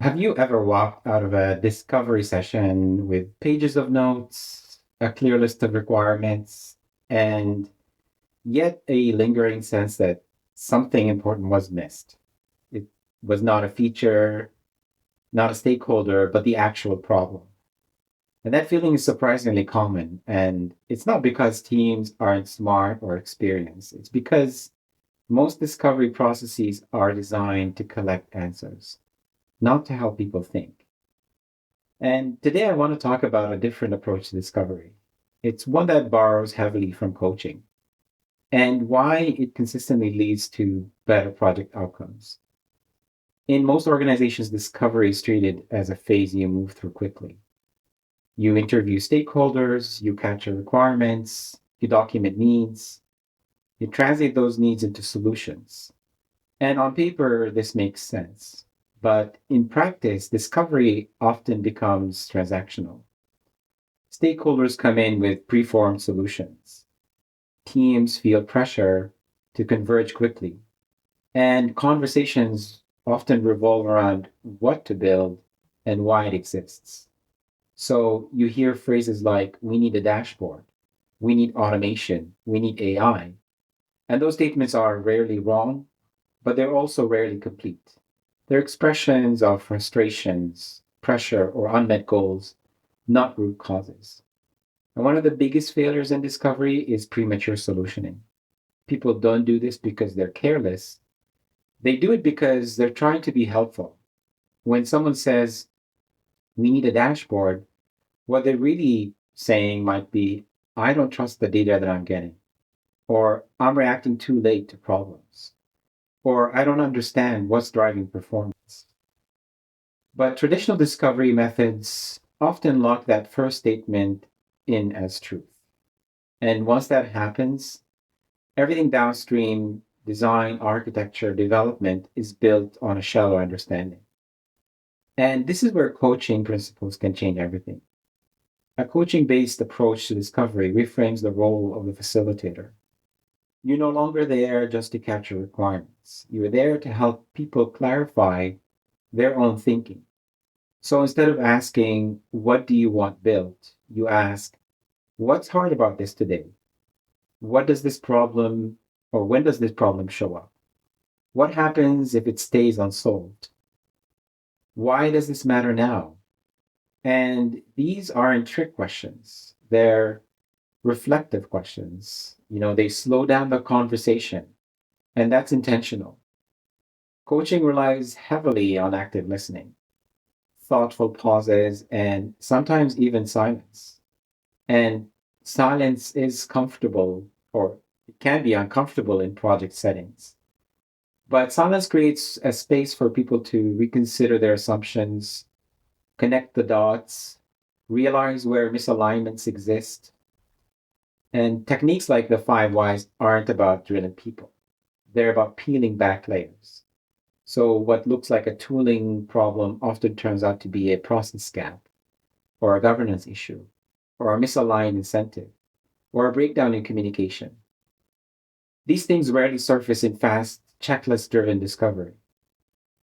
Have you ever walked out of a discovery session with pages of notes, a clear list of requirements, and yet a lingering sense that something important was missed? It was not a feature, not a stakeholder, but the actual problem. And that feeling is surprisingly common. And it's not because teams aren't smart or experienced, it's because most discovery processes are designed to collect answers, not to help people think. And today I want to talk about a different approach to discovery. It's one that borrows heavily from coaching and why it consistently leads to better project outcomes. In most organizations, discovery is treated as a phase you move through quickly. You interview stakeholders, you capture requirements, you document needs, you translate those needs into solutions. And on paper, this makes sense. But in practice, discovery often becomes transactional. Stakeholders come in with preformed solutions. Teams feel pressure to converge quickly. And conversations often revolve around what to build and why it exists. So you hear phrases like, we need a dashboard, we need automation, we need AI. And those statements are rarely wrong, but they're also rarely complete. They're expressions of frustrations, pressure, or unmet goals, not root causes. And one of the biggest failures in discovery is premature solutioning. People don't do this because they're careless. They do it because they're trying to be helpful. When someone says, we need a dashboard, what they're really saying might be, I don't trust the data that I'm getting, or I'm reacting too late to problems, or I don't understand what's driving performance. But traditional discovery methods often lock that first statement in as truth. And once that happens, everything downstream, design, architecture, development, is built on a shallow understanding. And this is where coaching principles can change everything. A coaching based approach to discovery reframes the role of the facilitator. You're no longer there just to capture requirements, you're there to help people clarify their own thinking. So instead of asking, what do you want built? You ask, what's hard about this today? What does this problem, or when does this problem show up? What happens if it stays unsolved? Why does this matter now? And these aren't trick questions. They're reflective questions. They slow down the conversation, and that's intentional. Coaching relies heavily on active listening, thoughtful pauses, and sometimes even silence. And silence is comfortable, or it can be uncomfortable in project settings. But silence creates a space for people to reconsider their assumptions, connect the dots, realize where misalignments exist. And techniques like the five whys aren't about drilling people, they're about peeling back layers. So, what looks like a tooling problem often turns out to be a process gap, or a governance issue, or a misaligned incentive, or a breakdown in communication. These things rarely surface in fast, checklist driven discovery.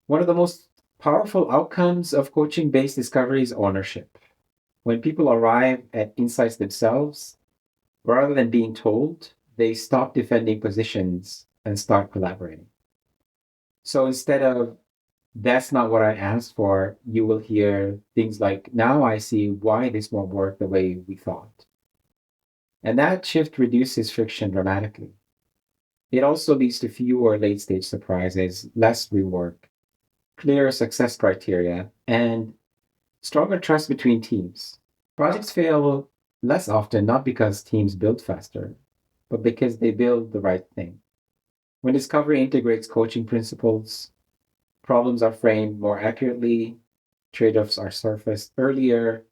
One of the most powerful outcomes of coaching based discovery is ownership. When people arrive at insights themselves, rather than being told, they stop defending positions and start collaborating. So instead of, that's not what I asked for, you will hear things like, now I see why this won't work the way we thought. And that shift reduces friction dramatically. It also leads to fewer late stage surprises, less rework, clearer success criteria, and stronger trust between teams. Projects fail less often not because teams build faster, but because they build the right thing. When discovery integrates coaching principles, problems are framed more accurately, trade offs are surfaced earlier,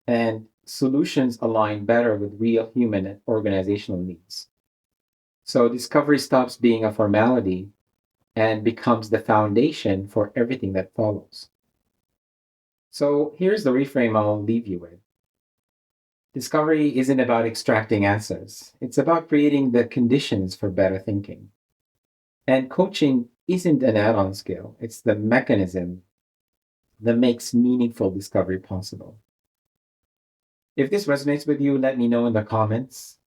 and solutions align better with real human and organizational needs. So discovery stops being a formality and becomes the foundation for everything that follows. So here's the reframe I'll leave you with. Discovery isn't about extracting answers, it's about creating the conditions for better thinking. And coaching isn't an add on skill, it's the mechanism that makes meaningful discovery possible. If this resonates with you, let me know in the comments.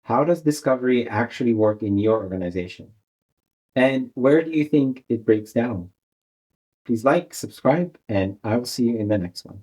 How does discovery actually work in your organization? And where do you think it breaks down? Please like, subscribe, and I will see you in the next one.